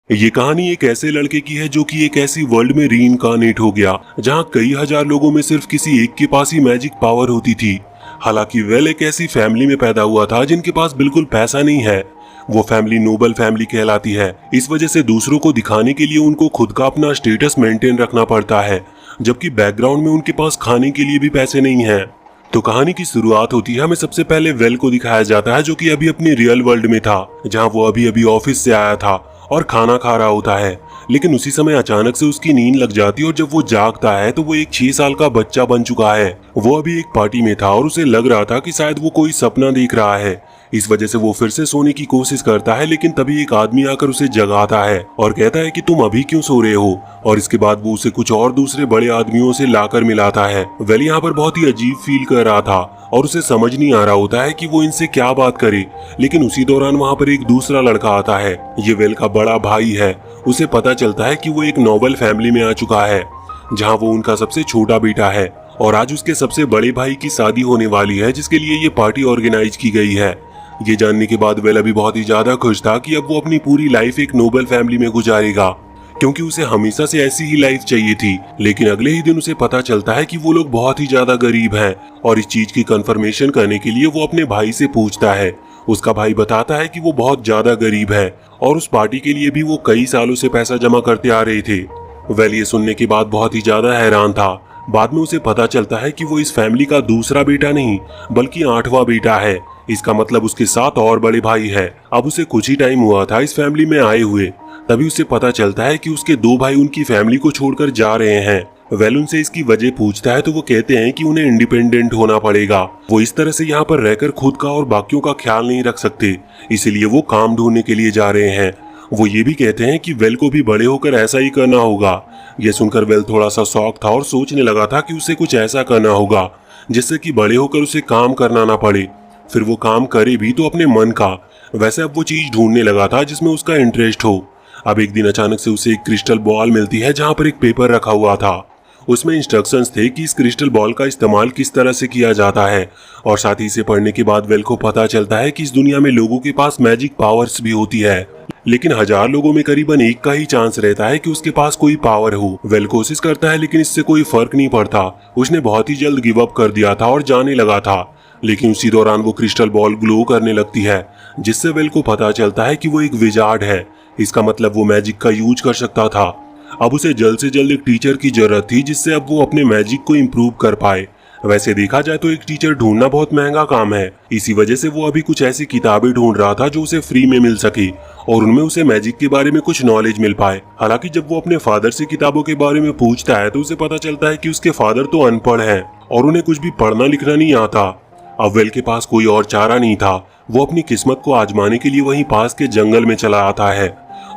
ये कहानी एक ऐसे लड़के की है जो कि एक ऐसी वर्ल्ड में रीइंकार्नेट हो गया जहां कई हजार लोगों में सिर्फ किसी एक के पास ही मैजिक पावर होती थी। हालांकि वेल एक ऐसी फैमिली में पैदा हुआ था जिनके पास बिल्कुल पैसा नहीं है। वो फैमिली नोबल फैमिली कहलाती है। इस वजह से दूसरों को दिखाने के लिए उनको खुद का अपना स्टेटस मेंटेन रखना पड़ता है, जबकि बैकग्राउंड में उनके पास खाने के लिए भी पैसे नहीं है। तो कहानी की शुरुआत होती है, हमें सबसे पहले वेल को दिखाया जाता है जो कि अभी अपनी रियल वर्ल्ड में था, जहां वो अभी अभी ऑफिस से आया था और खाना खा रहा होता है। लेकिन उसी समय अचानक से उसकी नींद लग जाती है और जब वो जागता है तो वो एक 6 साल का बच्चा बन चुका है। वो अभी एक पार्टी में था और उसे लग रहा था कि शायद वो कोई सपना देख रहा है। इस वजह से वो फिर से सोने की कोशिश करता है, लेकिन तभी एक आदमी आकर उसे जगाता है और कहता है कि तुम अभी क्यों सो रहे हो। और इसके बाद वो उसे कुछ और दूसरे बड़े आदमियों से लाकर मिलाता है। वेल यहाँ पर बहुत ही अजीब फील कर रहा था और उसे समझ नहीं आ रहा होता है कि वो इनसे क्या बात करे। लेकिन उसी दौरान वहाँ पर एक दूसरा लड़का आता है। ये वेल का बड़ा भाई है। उसे पता चलता है कि वो एक नोबल फैमिली में आ चुका है, जहाँ वो उनका सबसे छोटा बेटा है और आज उसके सबसे बड़े भाई की शादी होने वाली है, जिसके लिए ये पार्टी ऑर्गेनाइज की गई है। ये जानने के बाद वेल अभी बहुत ही ज्यादा खुश था कि अब वो अपनी पूरी लाइफ एक नोबल फैमिली में गुजारेगा, क्योंकि उसे हमेशा से ऐसी ही लाइफ चाहिए थी। लेकिन अगले ही दिन उसे पता चलता है कि वो लोग बहुत ही ज्यादा गरीब हैं और इस चीज की कंफर्मेशन करने के लिए वो अपने भाई से पूछता है। उसका भाई बताता है कि वो बहुत ज्यादा गरीब है और उस पार्टी के लिए भी वो कई सालों से पैसा जमा करते आ रहे थे। वेल ये सुनने के बाद बहुत ही ज्यादा हैरान था। बाद में उसे पता चलता है कि वो इस फैमिली का दूसरा बेटा नहीं बल्कि 8वां बेटा है। इसका मतलब उसके 7 और बड़े भाई है। अब उसे कुछ ही टाइम हुआ था इस फैमिली में आए हुए, तभी उसे पता चलता है कि उसके 2 भाई उनकी फैमिली को छोड़कर जा रहे हैं। वेल उनसे इसकी वजह पूछता है तो वो कहते हैं कि उन्हें इंडिपेंडेंट होना पड़ेगा। वो इस तरह से यहाँ पर रहकर खुद का और बाकियों का ख्याल नहीं रख सकते, इसीलिए वो काम ढूंढने के लिए जा रहे हैं। वो ये भी कहते हैं कि वेल को भी बड़े होकर ऐसा ही करना होगा। ये सुनकर वेल थोड़ा सा शॉक था और सोचने लगा था कि उसे कुछ ऐसा करना होगा जिससे कि बड़े होकर उसे काम करना ना पड़े, फिर वो काम करे भी तो अपने मन का। वैसे अब वो चीज ढूंढने लगा था जिसमें उसका इंटरेस्ट हो। अब एक दिन अचानक से उसे एक क्रिस्टल बॉल मिलती है जहां पर एक पेपर रखा हुआ था। उसमें इंस्ट्रक्शंस थे कि इस क्रिस्टल बॉल का इस्तेमाल किस तरह से किया जाता है, और साथ ही इसे पढ़ने के बाद वेल को पता चलता है कि इस दुनिया में लोगों के पास मैजिक पावर्स भी होती है, लेकिन 1000 लोगों में करीबन एक का ही चांस रहता है कि उसके पास कोई पावर हो। वेल कोशिश करता है लेकिन इससे कोई फर्क नहीं पड़ता। उसने बहुत ही जल्द गिव अप कर दिया था और जाने लगा था। लेकिन उसी दौरान वो क्रिस्टल बॉल ग्लो करने लगती है, जिससे वेल को पता चलता है कि वो एक विजार्ड है। इसका मतलब वो मैजिक का यूज कर सकता था। अब उसे जल्द से जल्द एक टीचर की जरूरत थी जिससे अब वो अपने मैजिक को इम्प्रूव कर पाए। वैसे देखा जाए तो एक टीचर ढूंढना बहुत महंगा काम है। इसी वजह से वो अभी कुछ ऐसी किताबें ढूंढ रहा था जो उसे फ्री में मिल सके और उनमें उसे मैजिक के बारे में कुछ नॉलेज मिल पाए। हालांकि जब वो अपने फादर से किताबों के बारे में पूछता है तो उसे पता चलता है कि उसके फादर तो अनपढ़ हैं और उन्हें कुछ भी पढ़ना लिखना नहीं आता। अब वेल के पास कोई और चारा नहीं था। वो अपनी किस्मत को आजमाने के लिए वहीं पास के जंगल में चला आता है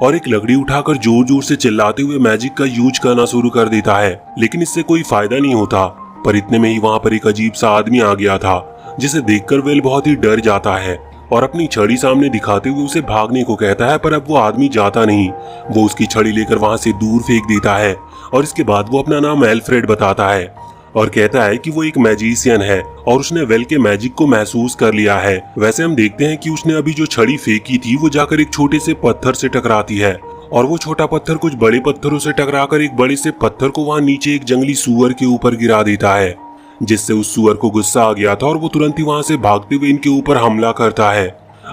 और एक लकड़ी उठाकर जोर जोर से चिल्लाते हुए मैजिक का यूज करना शुरू कर देता है। लेकिन इससे कोई फायदा नहीं होता। पर इतने में ही वहाँ पर एक अजीब सा आदमी आ गया था, जिसे देखकर वेल बहुत ही डर जाता है और अपनी छड़ी सामने दिखाते हुए उसे भागने को कहता है। पर अब वो आदमी जाता नहीं। वो उसकी छड़ी लेकर वहाँ से दूर फेंक देता है और इसके बाद वो अपना नाम एल्फ्रेड बताता है और कहता है कि वो एक मैजिशियन है और उसने वेल के मैजिक को महसूस कर लिया है। वैसे हम देखते हैं कि उसने अभी जो छड़ी फेंकी थी वो जाकर एक छोटे से पत्थर से टकराती है और वो छोटा पत्थर कुछ बड़े पत्थरों से टकराकर एक बड़े से पत्थर को वहां नीचे एक जंगली सुअर के ऊपर गिरा देता है, जिससे उस सुअर को गुस्सा आ गया था और वो तुरंत ही वहां से भागते हुए इनके ऊपर हमला करता है।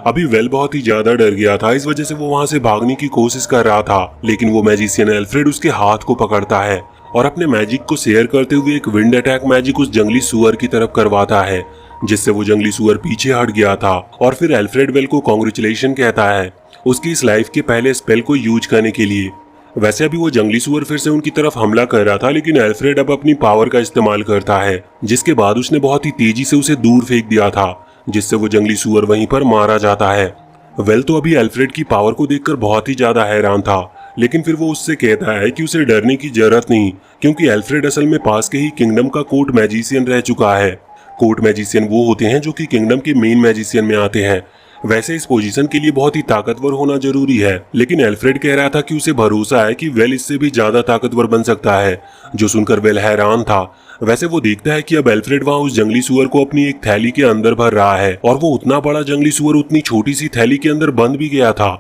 अभी वेल बहुत ही ज्यादा डर गया था, इस वजह से वो वहां से भागने की कोशिश कर रहा था। लेकिन वो मैजिशियन एल्फ्रेड उसके हाथ को पकड़ता है और अपने मैजिक को शेयर करते हुए एक विंड अटैक मैजिक उस जंगली सुअर की तरफ करवाता है, जिससे वो जंगली सुअर पीछे हट गया था। और फिर एल्फ्रेड वेल को कांग्रेचुलेशन कहता है उसकी इस लाइफ के पहले स्पेल को यूज करने के लिए। वैसे अभी वो जंगली सुअर फिर से उनकी तरफ हमला कर रहा था, लेकिन एल्फ्रेड अब अपनी पावर का इस्तेमाल करता है, जिसके बाद उसने बहुत ही तेजी से उसे दूर फेंक दिया था, जिससे वो जंगली सुअर वहीं पर मारा जाता है। वेल तो अभी एल्फ्रेड की पावर को देखकर बहुत ही ज्यादा हैरान था, लेकिन फिर वो उससे कहता है कि उसे डरने की जरूरत नहीं, क्योंकि एल्फ्रेड असल में पास के ही किंगडम का कोर्ट मैजिशियन रह चुका है। कोर्ट मैजिशियन वो होते हैं जो कि किंगडम के मेन मैजिशियन में आते हैं। वैसे इस पोजीशन के लिए बहुत ही ताकतवर होना जरूरी है, लेकिन एल्फ्रेड कह रहा था कि उसे भरोसा है कि वेल इससे भी ज्यादा ताकतवर बन सकता है, जो सुनकर वेल हैरान था। वैसे वो देखता है कि अब एल्फ्रेड वहाँ उस जंगली सुअर को अपनी एक थैली के अंदर भर रहा है और वो उतना बड़ा जंगली सुअर उतनी छोटी सी थैली के अंदर बंद भी गया था।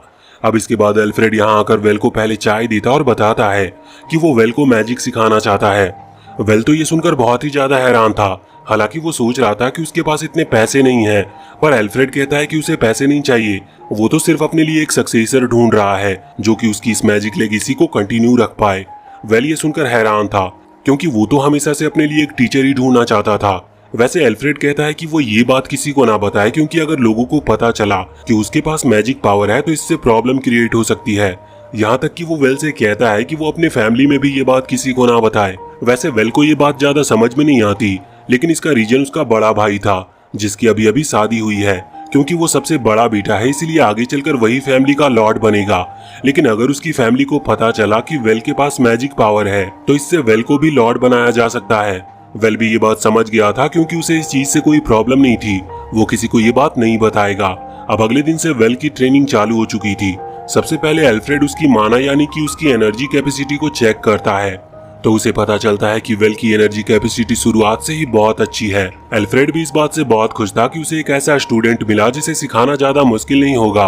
अब इसके बाद एल्फ्रेड यहाँ आकर वेल को पहले चाय देता और बताता है कि वो वेल को मैजिक सिखाना चाहता है। वेल तो ये सुनकर बहुत ही ज्यादा हैरान था। हालांकि वो सोच रहा था कि उसके पास इतने पैसे नहीं हैं, पर एल्फ्रेड कहता है कि उसे पैसे नहीं चाहिए, वो तो सिर्फ अपने लिए एक सक्सेसर ढूंढ रहा है जो कि उसकी इस मैजिक लेगेसी को कंटिन्यू रख पाए। वेल ये सुनकर हैरान था क्योंकि वो तो हमेशा से अपने लिए एक टीचर ही ढूंढना चाहता था। वैसे एल्फ्रेड कहता है कि वो ये बात किसी को ना बताए, क्योंकि अगर लोगों को पता चला कि उसके पास मैजिक पावर है तो इससे प्रॉब्लम क्रिएट हो सकती है। यहाँ तक कि वो वेल से कहता है कि वो अपने फैमिली में भी ये बात किसी को ना बताए। वैसे वेल को ये बात ज्यादा समझ में नहीं आती, लेकिन इसका रीजन उसका बड़ा भाई था जिसकी अभी अभी शादी हुई है। क्योंकि वो सबसे बड़ा बेटा है इसलिए आगे चलकर वही फैमिली का लॉर्ड बनेगा। लेकिन अगर उसकी फैमिली को पता चला कि वेल के पास मैजिक पावर है तो इससे वेल को भी लॉर्ड बनाया जा सकता है। वेल भी ये बात समझ गया था क्योंकि उसे इस चीज से कोई प्रॉब्लम नहीं थी, वो किसी को ये बात नहीं बताएगा। अब अगले दिन से वेल की ट्रेनिंग चालू हो चुकी थी। सबसे पहले एल्फ्रेड उसकी माना यानी कि उसकी एनर्जी कैपेसिटी को चेक करता है तो उसे पता चलता है कि वेल की एनर्जी कैपेसिटी शुरुआत से ही बहुत अच्छी है। एल्फ्रेड भी इस बात से बहुत खुश था कि उसे एक ऐसा स्टूडेंट मिला जिसे सिखाना ज्यादा मुश्किल नहीं होगा।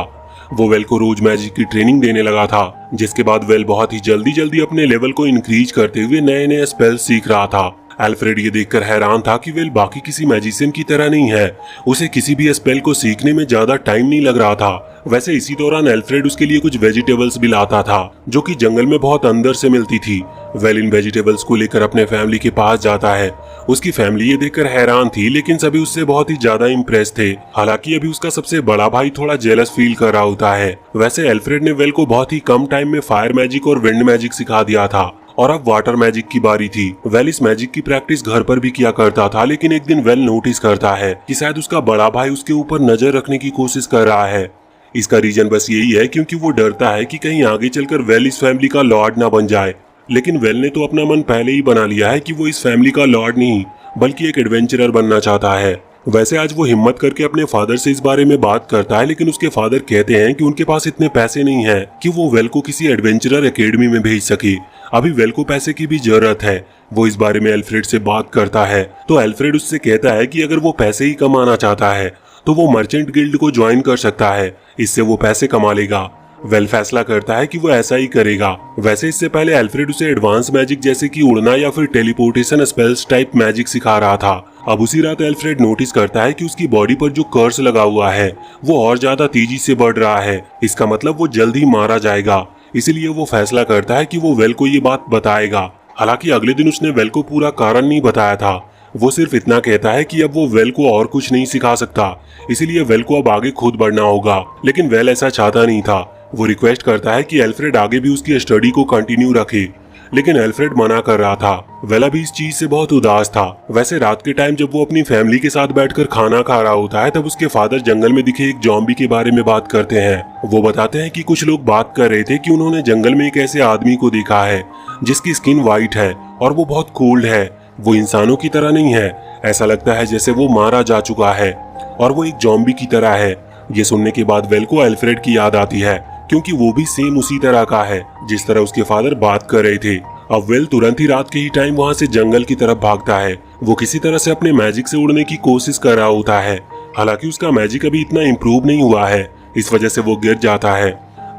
वो वेल को रोज मैजिक की ट्रेनिंग देने लगा था, जिसके बाद वेल बहुत ही जल्दी अपने लेवल को इंक्रीज करते हुए नए नए स्पेल सीख रहा था। एल्फ्रेड ये देखकर हैरान था कि वेल बाकी किसी मैजिशियन की तरह नहीं है, उसे किसी भी स्पेल को सीखने में ज्यादा टाइम नहीं लग रहा था। वैसे इसी दौरान एल्फ्रेड उसके लिए कुछ वेजिटेबल्स भी लाता था जो कि जंगल में बहुत अंदर से मिलती थी। वेल इन वेजिटेबल्स को लेकर अपने फैमिली के पास जाता है। उसकी फैमिली ये देखकर हैरान थी, लेकिन सभी उससे बहुत ही ज्यादा इम्प्रेस थे। हालांकि अभी उसका सबसे बड़ा भाई थोड़ा जेलस फील कर रहा होता है। वैसे एल्फ्रेड ने वेल को बहुत ही कम टाइम में फायर मैजिक और विंड मैजिक सिखा दिया था और अब वाटर मैजिक की बारी थी। वेल इस मैजिक की प्रैक्टिस घर पर भी किया करता था, लेकिन एक दिन वेल नोटिस करता है कि शायद उसका बड़ा भाई उसके ऊपर नजर रखने की कोशिश कर रहा है। इसका रीजन बस यही है क्योंकि वो डरता है कि कहीं आगे चलकर वेल इस फैमिली का लॉर्ड ना बन जाए। लेकिन वेल ने तो अपना मन पहले ही बना लिया है कि वो इस फैमिली का लॉर्ड नहीं बल्कि एक एडवेंचरर बनना चाहता है। वैसे आज वो हिम्मत करके अपने फादर से इस बारे में बात करता है, लेकिन उसके फादर कहते हैं कि उनके पास इतने पैसे नहीं हैं कि वो वेल को किसी एडवेंचरर एकेडमी में भेज सके। अभी वेल को पैसे की भी जरूरत है। वो इस बारे में एल्फ्रेड से बात करता है तो एल्फ्रेड उससे कहता है कि अगर वो पैसे ही कमाना चाहता है तो वो मर्चेंट गिल्ड को ज्वाइन कर सकता है, इससे वो पैसे कमा लेगा। वेल फैसला करता है कि वो ऐसा ही करेगा। वैसे इससे पहले एल्फ्रेड उसे एडवांस मैजिक जैसे कि उड़ना या फिर टेलीपोर्टेशन स्पेल्स टाइप मैजिक सिखा रहा था। अब उसी रात एल्फ्रेड नोटिस करता है कि उसकी बॉडी पर जो कर्स लगा हुआ है वो और ज्यादा तेजी से बढ़ रहा है। इसका मतलब वो जल्द ही मारा जाएगा। इसीलिए वो फैसला करता है कि वो वेल को ये बात बताएगा। हालांकि अगले दिन उसने वेल को पूरा कारण नहीं बताया था, वो सिर्फ इतना कहता है कि अब वो वेल को और कुछ नहीं सिखा सकता, इसीलिए वेल को अब आगे खुद बढ़ना होगा। लेकिन वेल ऐसा चाहता नहीं था। वो रिक्वेस्ट करता है कि एल्फ्रेड आगे भी उसकी स्टडी को कंटिन्यू रखे, लेकिन एल्फ्रेड मना कर रहा था। वेल अभी इस चीज से बहुत उदास था। वैसे रात के टाइम जब वो अपनी फैमिली के साथ बैठकर खाना खा रहा होता है तब उसके फादर जंगल में दिखे एक जॉम्बी के बारे में बात करते हैं। वो बताते हैं कि कुछ लोग बात कर रहे थे कि उन्होंने जंगल में एक ऐसे आदमी को देखा है जिसकी स्किन व्हाइट है और वो बहुत कोल्ड है। वो इंसानों की तरह नहीं है, ऐसा लगता है जैसे वो मारा जा चुका है और वो एक जॉम्बी की तरह है। ये सुनने के बाद वेल को एल्फ्रेड की याद आती है क्योंकि वो भी सेम उसी तरह का है जिस तरह उसके फादर बात कर रहे थे। अब वेल तुरंत ही रात के ही टाइम वहाँ से जंगल की तरफ भागता है। वो किसी तरह से अपने मैजिक से उड़ने की कोशिश कर रहा होता है। हालांकि उसका मैजिक अभी इतना इम्प्रूव नहीं हुआ है, इस वजह से वो गिर जाता है।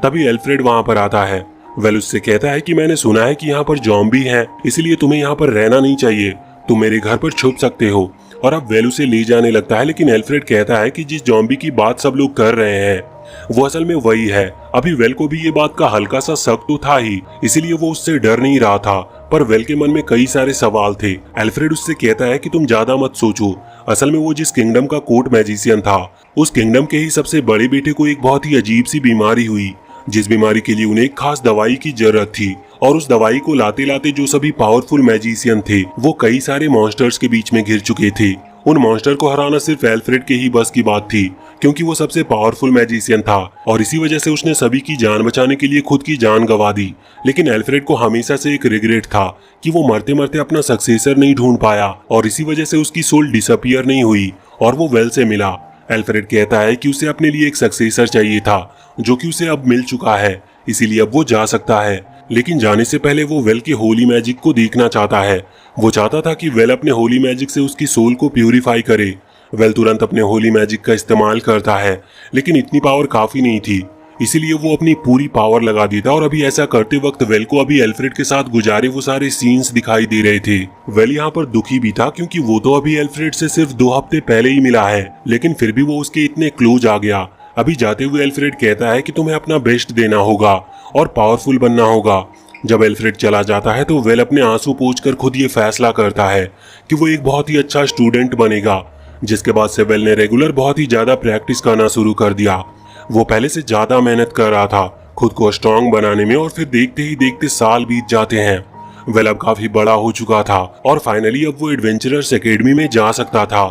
तभी एल्फ्रेड वहाँ पर आता है। वेल उससे कहता है कि मैंने सुना है कि यहाँ पर जॉम्बी है, इसलिए तुम्हें यहाँ पर रहना नहीं चाहिए, तुम मेरे घर पर छुप सकते हो। और अब वेल उसे ले जाने लगता है, लेकिन एल्फ्रेड कहता है कि जिस जॉम्बी की बात सब लोग कर रहे हैं वो असल में वही है। अभी वेल को भी ये बात का हल्का सा शक तो था ही, इसीलिए वो उससे डर नहीं रहा था, पर वेल के मन में कई सारे सवाल थे। एल्फ्रेड उससे कहता है कि तुम ज्यादा मत सोचो, असल में वो जिस किंगडम का कोर्ट मैजिशियन था उस किंगडम के ही सबसे बड़े बेटे को एक बहुत ही अजीब सी बीमारी हुई, जिस बीमारी के लिए उन्हें एक खास दवाई की जरूरत थी। और उस दवाई को लाते लाते जो सभी पावरफुल मैजिशियन थे वो कई सारे मॉन्स्टर्स के बीच में घिर चुके थे। उन मॉन्स्टर को हराना सिर्फ एल्फ्रेड के ही बस की बात थी, क्योंकि वो सबसे पावरफुल मैजिशियन था और इसी वजह से उसने सभी की जान बचाने के लिए खुद की जान गंवा दी। लेकिन एल्फ्रेड को हमेशा से एक रिग्रेट था कि वो मरते मरते अपना सक्सेसर नहीं ढूंढ पाया और इसी वजह से उसकी सोल डिसअपियर नहीं हुई और वो वेल से मिला। एल्फ्रेड कहता है कि उसे अपने लिए एक सक्सेसर चाहिए था जो कि उसे अब मिल चुका है, इसीलिए अब वो जा सकता है। लेकिन जाने से पहले वो वेल के होली मैजिक को देखना चाहता है। वो चाहता था कि वेल अपने होली मैजिक से उसकी सोल को प्यूरिफाई करे। वेल तुरंत अपने होली मैजिक का इस्तेमाल करता है, लेकिन इतनी पावर काफी नहीं थी, इसीलिए वो अपनी पूरी पावर लगा देता और अभी ऐसा करते वक्त वेल को अभी एल्फ्रेड के साथ गुजारे वो सारे सीन्स दिखाई दे रहे थे। वेल यहाँ पर दुखी भी था क्योंकि वो तो अभी एल्फ्रेड से सिर्फ 2 हफ्ते पहले ही मिला है, लेकिन फिर भी वो उसके इतने क्लोज आ गया। अभी जाते हुए एल्फ्रेड कहता है कि तुम्हें अपना बेस्ट देना होगा और पावरफुल बनना होगा। जब एल्फ्रेड चला जाता है तो वेल अपने आंसू पोंछकर खुद ये फैसला करता है कि वो एक बहुत ही अच्छा स्टूडेंट बनेगा। जिसके बाद से वेल ने रेगुलर बहुत ही ज्यादा प्रैक्टिस करना शुरू कर दिया। वो पहले से ज्यादा मेहनत कर रहा था खुद को स्ट्रांग बनाने में और फिर देखते ही देखते साल बीत जाते हैं। वेल अब काफी बड़ा हो चुका था और फाइनली अब वो एडवेंचरर्स एकेडमी में जा सकता था।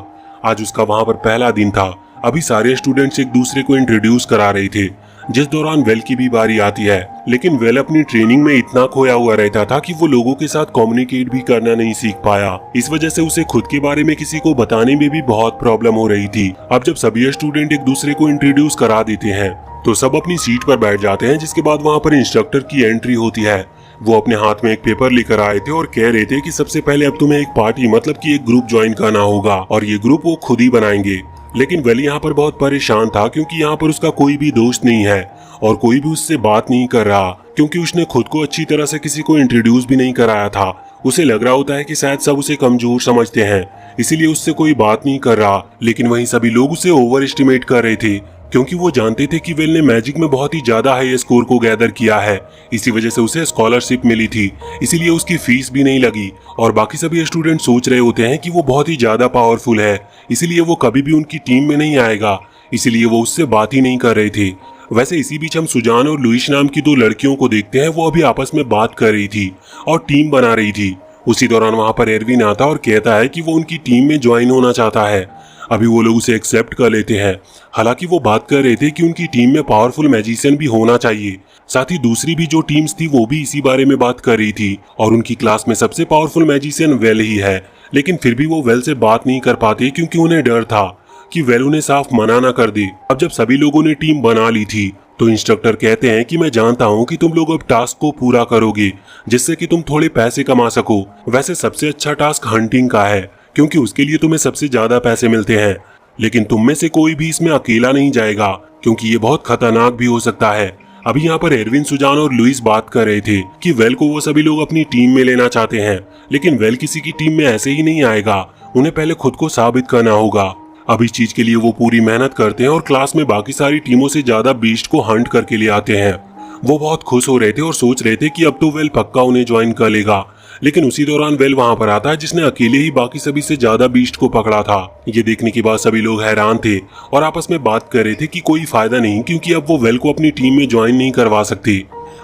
आज उसका वहां पर पहला दिन था। अभी सारे स्टूडेंट्स एक दूसरे को इंट्रोड्यूस करा रहे थे, जिस दौरान वेल की भी बारी आती है। लेकिन वेल अपनी ट्रेनिंग में इतना खोया हुआ रहता था कि वो लोगों के साथ कम्युनिकेट भी करना नहीं सीख पाया। इस वजह से उसे खुद के बारे में किसी को बताने में भी बहुत प्रॉब्लम हो रही थी। अब जब सभी स्टूडेंट एक दूसरे को इंट्रोड्यूस करा देते हैं तो सब अपनी सीट पर बैठ जाते हैं, जिसके बाद वहाँ पर इंस्ट्रक्टर की एंट्री होती है। वो अपने हाथ में एक पेपर लेकर आए थे और कह रहे थे कि सबसे पहले अब तुम्हें एक पार्टी मतलब कि एक ग्रुप ज्वाइन करना होगा और ये ग्रुप वो खुद ही बनाएंगे। लेकिन वेल यहाँ पर बहुत परेशान था क्योंकि यहाँ पर उसका कोई भी दोस्त नहीं है और कोई भी उससे बात नहीं कर रहा, क्योंकि उसने खुद को अच्छी तरह से किसी को इंट्रोड्यूस भी नहीं कराया था। उसे लग रहा होता है कि शायद सब उसे कमजोर समझते हैं, इसीलिए उससे कोई बात नहीं कर रहा। लेकिन वहीं सभी लोग उसे ओवर एस्टिमेट कर रहे थे क्योंकि वो जानते थे कि वेल ने मैजिक में बहुत ही ज्यादा हाई स्कोर को गैदर किया है। इसी वजह से उसे स्कॉलरशिप मिली थी, इसीलिए उसकी फीस भी नहीं लगी। और बाकी सभी स्टूडेंट सोच रहे होते हैं कि वो बहुत ही ज्यादा पावरफुल है, इसीलिए वो कभी भी उनकी टीम में नहीं आएगा, इसीलिए वो उससे बात ही नहीं कर रहे थे। वैसे इसी बीच हम सुजान और लुइस नाम की 2 लड़कियों को देखते हैं। वो अभी आपस में बात कर रही थी और टीम बना रही थी। उसी दौरान वहां पर एरविन आता और कहता है कि वो उनकी टीम में ज्वाइन होना चाहता है। अभी वो लोग उसे एक्सेप्ट कर लेते हैं। हालांकि वो बात कर रहे थे कि उनकी टीम में पावरफुल मैजिशियन भी होना चाहिए। साथ ही दूसरी भी जो टीम्स थी वो भी इसी बारे में बात कर रही थी और उनकी क्लास में सबसे पावरफुल मैजिशियन वेल ही है। लेकिन फिर भी वो वेल से बात नहीं कर पाते क्योंकि उन्हें डर था कि वेल उन्हें साफ मना ना कर दे। अब जब सभी लोगों ने टीम बना ली थी तो इंस्ट्रक्टर कहते हैं कि मैं जानता हूं कि तुम लोग अब टास्क को पूरा करोगे जिससे कि तुम थोड़े पैसे कमा सको। वैसे सबसे अच्छा टास्क हंटिंग का है क्योंकि उसके लिए तुम्हें सबसे ज्यादा पैसे मिलते हैं। लेकिन तुम में से कोई भी इसमें अकेला नहीं जाएगा क्योंकि ये बहुत खतरनाक भी हो सकता है। अभी यहाँ पर एरविन, सुजान और लुइस बात कर रहे थे कि वेल को वो सभी लोग अपनी टीम में लेना चाहते हैं, लेकिन वेल किसी की टीम में ऐसे ही नहीं आएगा, उन्हें पहले खुद को साबित करना होगा। अब इस चीज के लिए वो पूरी मेहनत करते हैं और क्लास में बाकी सारी टीमों से ज्यादा बीस्ट को हंट करके ले आते हैं। वो बहुत खुश हो रहे थे और सोच रहे थे कि अब तो वेल पक्का उन्हें ज्वाइन कर लेगा। लेकिन उसी दौरान वेल वहां पर आता है जिसने अकेले ही बाकी सभी से ज्यादा बीस्ट को पकड़ा था। ये देखने के बाद सभी लोग हैरान थे और आपस में बात कर रहे थे कि कोई फायदा नहीं क्योंकि अब वो वेल को अपनी टीम में ज्वाइन नहीं करवा सकते।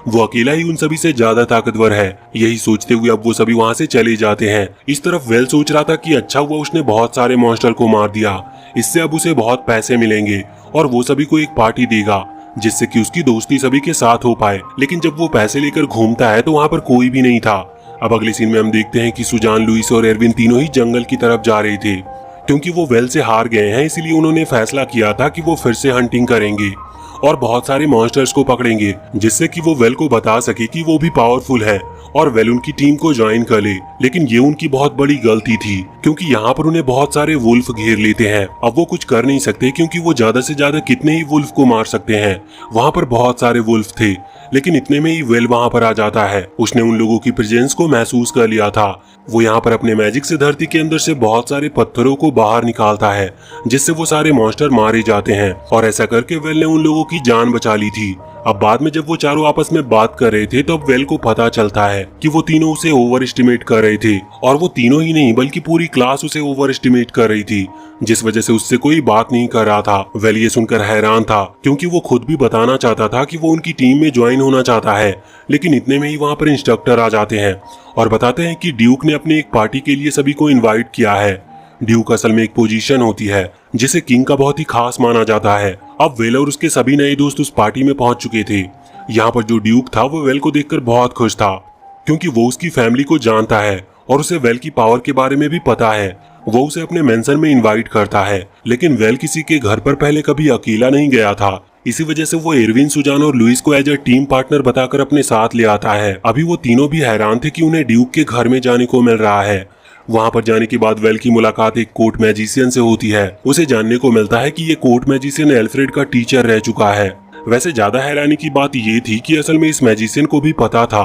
वो अकेला ही उन सभी से ज्यादा ताकतवर है। यही सोचते हुए अब वो सभी वहां से चले जाते हैं। इस तरफ वेल सोच रहा था कि अच्छा हुआ उसने बहुत सारे मॉन्स्टर को मार दिया, इससे अब उसे बहुत पैसे मिलेंगे और वो सभी को एक पार्टी देगा जिससे कि उसकी दोस्ती सभी के साथ हो पाए। लेकिन जब वो पैसे लेकर घूमता है तो वहाँ पर कोई भी नहीं था। अब अगले सीन में हम देखते हैं कि सुजान, लुइस और एरविन तीनों ही जंगल की तरफ जा रहे थे। क्योंकि वो वेल से हार गए हैं इसलिए उन्होंने फैसला किया था कि वो फिर से हंटिंग करेंगे और बहुत सारे मॉन्स्टर्स को पकड़ेंगे जिससे कि वो वेल को बता सके कि वो भी पावरफुल है और वेल उनकी टीम को ज्वाइन कर ले। लेकिन ये उनकी बहुत बड़ी गलती थी क्योंकि यहाँ पर उन्हें बहुत सारे वुल्फ घेर लेते हैं। अब वो कुछ कर नहीं सकते क्योंकि वो ज्यादा से ज्यादा कितने ही वुल्फ को मार सकते हैं। वहाँ पर बहुत सारे वुल्फ थे, लेकिन इतने में ही वेल वहाँ पर आ जाता है। उसने उन लोगों की प्रेजेंस को महसूस कर लिया था। वो यहाँ पर अपने मैजिक से धरती के अंदर से बहुत सारे पत्थरों को बाहर निकालता है जिससे वो सारे मॉन्स्टर मारे जाते हैं और ऐसा करके वेल ने उन लोगों की जान बचा ली थी। अब बाद में जब वो चारों आपस में बात कर रहे थे तो अब वेल को पता चलता है कि वो तीनों उसे ओवर एस्टिमेट कर रहे थे और वो तीनों ही नहीं बल्कि पूरी क्लास उसे ओवर एस्टिमेट कर रही थी, जिस वजह से उससे कोई बात नहीं कर रहा था। वेल ये सुनकर हैरान था क्योंकि वो खुद भी बताना चाहता था कि वो उनकी टीम में ज्वाइन होना चाहता है। लेकिन इतने में ही वहाँ पर इंस्ट्रक्टर आ जाते हैं और बताते हैं कि ड्यूक ने अपने एक पार्टी के लिए सभी को इन्वाइट किया है। ड्यूक असल में एक पोजीशन होती है जिसे किंग का बहुत ही खास माना जाता है। अब वेल और उसके सभी नए दोस्त उस पार्टी में पहुंच चुके थे। यहाँ पर जो ड्यूक था वो वेल को देखकर बहुत खुश था क्योंकि वो उसकी फैमिली को जानता है और उसे वेल की पावर के बारे में भी पता है। वो उसे अपने मेंशन में इनवाइट करता है, लेकिन वेल किसी के घर पर पहले कभी अकेला नहीं गया था। इसी वजह से वो एरविन, सुजान और लुइस को एज ए टीम पार्टनर बताकर अपने साथ ले आता है। अभी वो तीनों भी हैरान थे कि उन्हें ड्यूक के घर में जाने को मिल रहा है। वहां पर जाने के बाद वेल की मुलाकात एक कोर्ट मैजिशियन से होती है। उसे जानने को मिलता है कि ये कोर्ट मैजिशियन एल्फ्रेड का टीचर रह चुका है। वैसे ज्यादा हैरानी की बात ये थी कि असल में इस मैजिशियन को भी पता था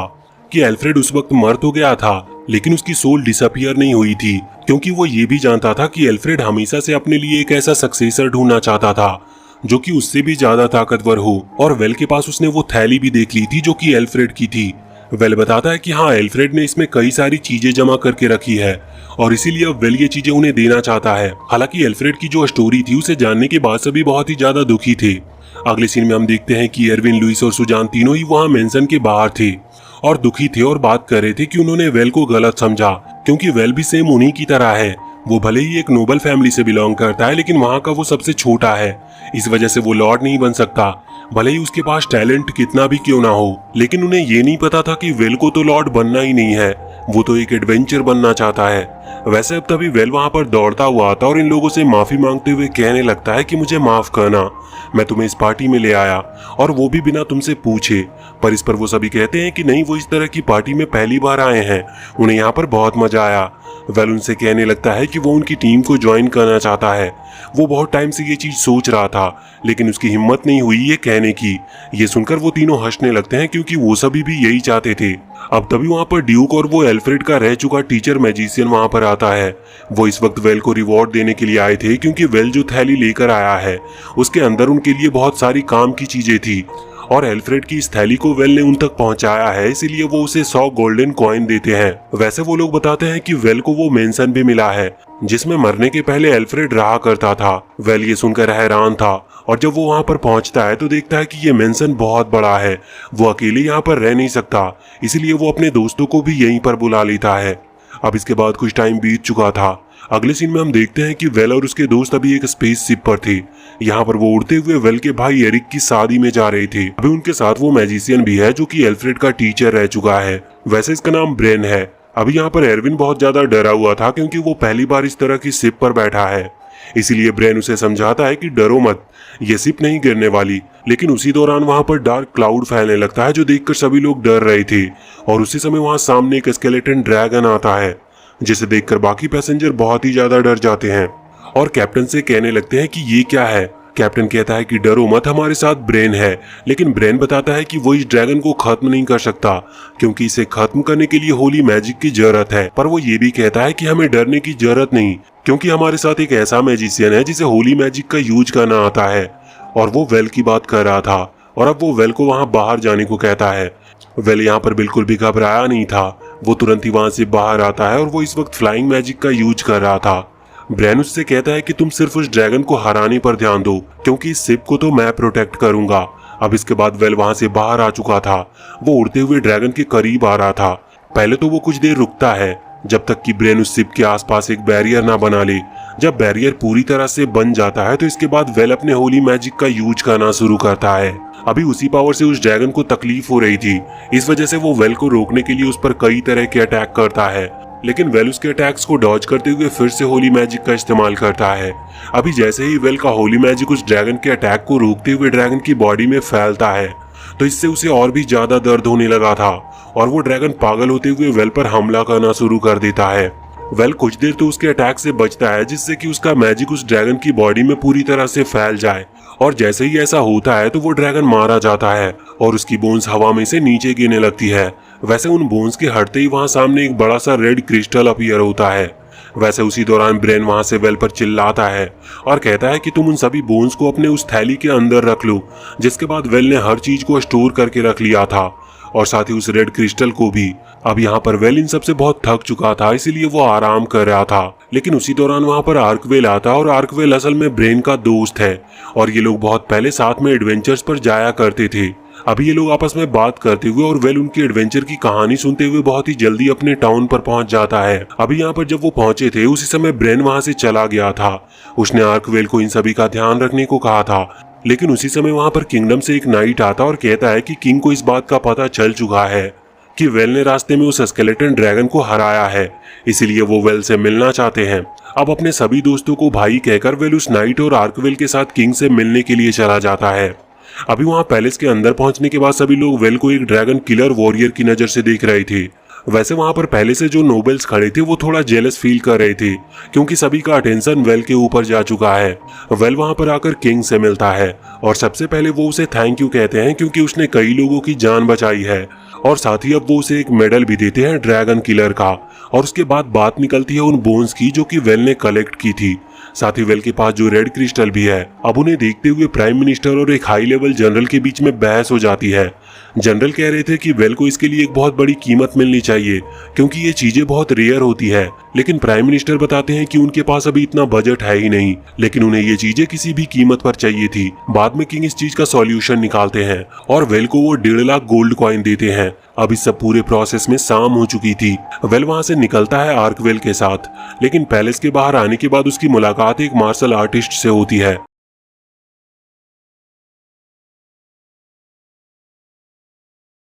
कि एल्फ्रेड उस वक्त मर तो गया था, लेकिन उसकी सोल डिसअपियर नहीं हुई थी, क्योंकि वो ये भी जानता था कि एल्फ्रेड हमेशा से अपने लिए एक ऐसा सक्सेसर ढूंढना चाहता था जो कि उससे भी ज्यादा ताकतवर हो। और वेल के पास उसने वो थैली भी देख ली थी जो कि एल्फ्रेड की थी। वेल बताता है कि हाँ, एल्फ्रेड ने इसमें कई सारी चीजें जमा करके रखी है और इसीलिए अब वेल ये चीजें उन्हें देना चाहता है। हालांकि एल्फ्रेड की जो स्टोरी थी उसे जानने के बाद सभी बहुत ही ज्यादा दुखी थे। अगले सीन में हम देखते हैं कि एरविन, लुइस और सुजान तीनों ही वहाँ मेंशन के बाहर थे और दुखी थे और बात कर रहे थे कि उन्होंने वेल को गलत समझा, क्योंकि वेल भी सेम उन्हीं की तरह है। वो भले ही एक नोबल फैमिली से बिलोंग करता है, लेकिन वहाँ का वो सबसे छोटा है, इस वजह से वो लॉर्ड नहीं बन सकता, भले ही उसके पास टैलेंट कितना भी क्यों ना हो। लेकिन उन्हें ये नहीं पता था कि वेल को तो लॉर्ड बनना ही नहीं है, वो तो एक एडवेंचर बनना चाहता है। वैसे अब तभी वेल वहाँ पर दौड़ता हुआ आता और इन लोगों से माफी मांगते हुए कहने लगता है कि मुझे माफ करना, मैं तुम्हें इस पार्टी में ले आया और वो भी बिना तुमसे पूछे। पर इस पर वो सभी कहते हैं कि नहीं, वो इस तरह की पार्टी में पहली बार आए हैं, उन्हें यहाँ पर बहुत मजा आया। वेल उनसे कहने लगता है कि वो उनकी टीम को ज्वाइन करना चाहता है। वो बहुत टाइम से ये चीज सोच रहा था, लेकिन उसकी हिम्मत नहीं हुई ये कहने की। ये सुनकर वो तीनों हंसने लगते हैं, क्योंकि वो सभी भी यही चाहते थे। अब तभी वहाँ पर ड्यूक और वो एल्फ्रेड का रह चुका टीचर मैजिशियन वहाँ पर आता है। वो इस वक्त वेल को रिवॉर्ड देने के लिए आए थे, क्योंकि वेल जो थैली लेकर आया है उसके अंदर उनके लिए बहुत सारी काम की चीजें थी और एल्फ्रेड की इस थैली को वेल ने उन तक पहुंचाया है, इसीलिए वो उसे 100 गोल्डन कॉइन देते हैं। वैसे वो लोग बताते हैं कि वेल को वो मेंशन भी मिला है जिसमें मरने के पहले एल्फ्रेड रहा करता था। वेल ये सुनकर हैरान था और जब वो वहां पर पहुंचता है तो देखता है कि ये मेंशन बहुत बड़ा है, वो अकेले यहाँ पर रह नहीं सकता, इसलिए वो अपने दोस्तों को भी यहीं पर बुला लेता है। अब इसके बाद कुछ टाइम बीत चुका था। अगले सीन में हम देखते हैं कि वेल और उसके दोस्त अभी एक स्पेस शिप पर थे। यहाँ पर वो उड़ते हुए वेल के भाई एरिक की शादी में जा रहे थे। अभी उनके साथ वो मैजिशियन भी है जो कि एल्फ्रेड का टीचर रह चुका है। वैसे इसका नाम ब्रेन है। अभी यहाँ पर एरविन बहुत ज्यादा डरा हुआ था, क्योंकि वो पहली बार इस तरह की शिप पर बैठा है, इसीलिए ब्रेन उसे समझाता है कि डरो मत, ये शिप नहीं गिरने वाली। लेकिन उसी दौरान वहां पर डार्क क्लाउड फैलने लगता है, जो देखकर सभी लोग डर रहे थे। और उसी समय वहां सामने एक स्केलेटन ड्रैगन आता है, जिसे देखकर बाकी पैसेंजर बहुत ही ज्यादा डर जाते हैं और कैप्टन से कहने लगते हैं कि ये क्या है। कैप्टन कहता है कि डरो मत, हमारे साथ ब्रेन है। लेकिन ब्रेन बताता है कि वो इस ड्रैगन को खत्म नहीं कर सकता, क्योंकि इसे खत्म करने के लिए होली मैजिक की जरूरत है। पर वो ये भी कहता है कि हमें डरने की जरूरत नहीं, क्योंकि हमारे साथ एक ऐसा मैजिशियन है जिसे होली मैजिक का यूज करना आता है। और वो वेल की बात कर रहा था और अब वो वेल को वहां बाहर जाने को कहता है। वेल यहाँ पर बिल्कुल भी घबराया नहीं था, वो तुरंत ही वहां से बाहर आता है और वो इस वक्त फ्लाइंग मैजिक का यूज कर रहा था। ब्रेन उससे कहता है कि तुम सिर्फ उस ड्रैगन को हराने पर ध्यान दो, क्योंकि इस शिप को तो मैं प्रोटेक्ट करूंगा। अब इसके बाद वेल वहां से बाहर आ चुका था। वो उड़ते हुए ड्रैगन के करीब आ रहा था। पहले तो वो कुछ देर रुकता है, जब तक कि ब्रेन उस शिप के आसपास एक बैरियर ना बना ले। जब बैरियर पूरी तरह से बन जाता है तो इसके बाद वेल अपने होली मैजिक का यूज करना शुरू करता है। अभी उसी पावर से उस ड्रैगन को तकलीफ हो रही थी, इस वजह से वो वेल को रोकने के लिए उस पर कई तरह के अटैक करता है। लेकिन वेल उसके अटैक्स को डॉज करते हुए फिर से होली मैजिक का इस्तेमाल करता है। अभी जैसे ही वेल का होली मैजिक उस ड्रैगन के अटैक को रोकते हुए ड्रैगन की बॉडी में फैलता है, तो इससे उसे और भी ज्यादा दर्द होने लगा था और वो ड्रैगन पागल होते हुए वेल पर हमला करना शुरू कर देता है। वेल कुछ देर तो उसके अटैक से बचता है, जिससे कि उसका मैजिक उस ड्रैगन की बॉडी में पूरी तरह से फैल जाए। और जैसे ही ऐसा होता है तो वो ड्रैगन मारा जाता है और उसकी बोन्स हवा में से नीचे गिरने लगती है। वैसे उन बोन्स के हटते ही वहां सामने एक बड़ा सा रेड क्रिस्टल अपीयर होता है। वैसे उसी दौरान ब्रेन वहां से वेल पर चिल्लाता है और कहता है कि तुम उन सभी बोन्स को अपने उस थैली के अंदर रख लो, जिसके बाद वेल ने हर चीज को स्टोर करके रख लिया था और साथ ही उस रेड क्रिस्टल को भी। अब यहाँ पर वेल इन सबसे बहुत थक चुका था, इसीलिए वो आराम कर रहा था। लेकिन उसी दौरान वहाँ पर आर्कवेल आता और आर्कवेल असल में ब्रेन का दोस्त है और ये लोग बहुत पहले साथ में एडवेंचर्स पर जाया करते थे। अभी ये लोग आपस में बात करते हुए और वेल उनकी एडवेंचर की कहानी सुनते हुए बहुत ही जल्दी अपने टाउन पर पहुंच जाता है। अभी यहाँ पर जब वो पहुंचे थे उसी समय ब्रेन वहां से चला गया था। उसने आर्कवेल को इन सभी का ध्यान रखने को कहा था, लेकिन उसी समय वहां पर किंगडम से एक नाइट आता और कहता है कि किंग को इस बात का पता चल चुका है कि वेल ने रास्ते में उस स्केलेटन ड्रैगन को हराया है, इसीलिए वो वेल से मिलना चाहते हैं। अब अपने सभी दोस्तों को भाई कहकर वेल उस नाइट और आर्कवेल के साथ किंग से मिलने के लिए चला जाता है। अभी वहां पैलेस के अंदर पहुंचने के बाद सभी लोग वेल को एक ड्रैगन किलर वॉरियर की नजर से देख रहे थे। वैसे वहां पर पहले से जो नोबल्स खड़े थे वो थोड़ा जेलस फील कर रहे थे क्योंकि सभी का अटेंशन वेल के ऊपर जा चुका है। वेल वहां पर आकर किंग से मिलता है और सबसे पहले वो उसे थैंक यू कहते हैं क्योंकि उसने कई लोगों की जान बचाई है और साथ ही अब वो उसे एक मेडल भी देते हैं ड्रैगन किलर का। और उसके बाद बात निकलती है उन बोन्स की जो कि वेल ने कलेक्ट की थी। साथ ही वेल के पास जो रेड क्रिस्टल भी है। अब उन्हें देखते हुए प्राइम मिनिस्टर और एक हाई लेवल जनरल के बीच में बहस हो जाती है। जनरल कह रहे थे कि वेल को इसके लिए एक बहुत बड़ी कीमत मिलनी चाहिए क्योंकि ये चीजें बहुत रेयर होती है, लेकिन प्राइम मिनिस्टर बताते हैं कि उनके पास अभी इतना बजट है ही नहीं, लेकिन उन्हें ये चीजें किसी भी कीमत पर चाहिए थी। बाद में किंग इस चीज का सॉल्यूशन निकालते हैं और वेल को वो 1.5 लाख गोल्ड कॉइन देते हैं। अब इस सब पूरे प्रोसेस में शाम हो चुकी थी। वेल वहां से निकलता है आर्कवेल के साथ, लेकिन पैलेस के बाहर आने के बाद उसकी मुलाकात एक मार्शल आर्टिस्ट से होती है।